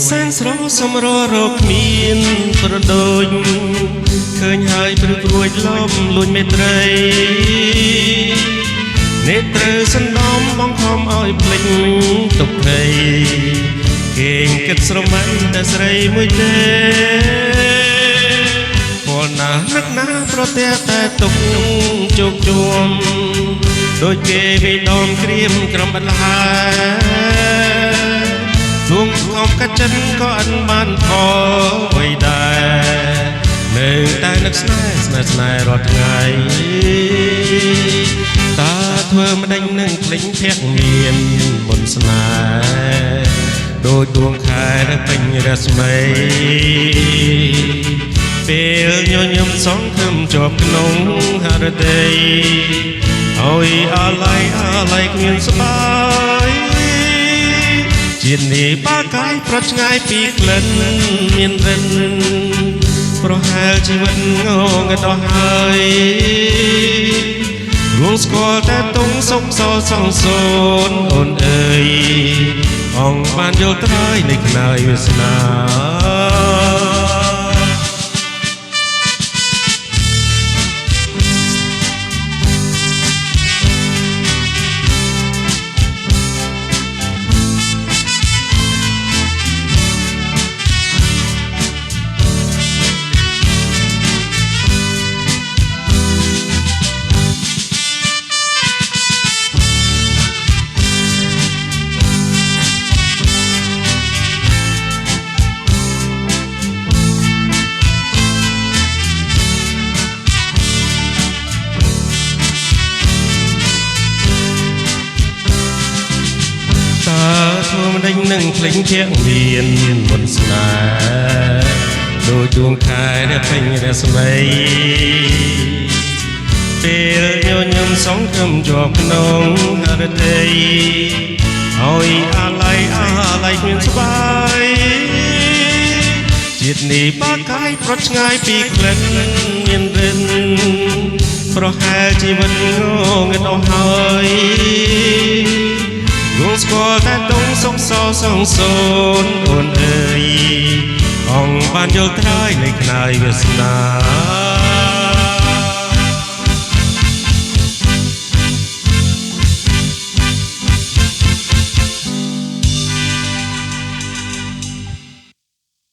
សែនស្រស់សម្ររកមានប្រដូចឃើញហើយព្រឹករួចលំលួចមេត្រីនេត្រូវសណ្ដំបងខំឲ្យភ្លេចទុកភ័យគេងគិតស្រមៃតែស្រីមួយទេពលណានឹកណាប្រទះតែទុកជោគជុំដូចគេវិដមក្រៀមក្រំបាត់លាដួងខំកាត់ចិនក៏អត់បានផលអ្វីដែរនៅតែនឹកស្នេហ៍រាល់ថ្ងៃតើធ្វើម្ដេចនឹងភ្លេចភក្ដិមានមុនស្នេហ៍ដូចដួងខែនៅពេញរស្មីពេលញញឹមសងធំជាប់ក្នុងហឫទ័យឲ្យអាឡ័យគ្មានស្បាយជាតិនេះបាកាយប្រត់ឆ្ងាយពីក្លិនមានរិនប្រហែលជីវិតងងដោះហើយរួងស្គាល់តែទុំសុំសល់សងសូនអូនអើយអង្គបានយល់ត្រើយនៃខ្នើយវាសនាធ្វើម្ដេចនឹងភ្លេចភក្ដិមានមុនស្នេហ៍ដូចដួងខែដែលពេញរស្មីពេលញញឹមសងធំជាប់ក្នុងហឫទ័យឲ្យអាឡ័យគ្មានស្បាយជាតិនេះបាកាយប្រត់ឆ្ងាយពីក្លិនមានរិនប្រហែលជីវិតងងដោះហើយរួងស្គាល់តែទុំសុំសល់សងសូនអូនអើយអង្គបានយល់ត្រើយនៃខ្នើយវាសនា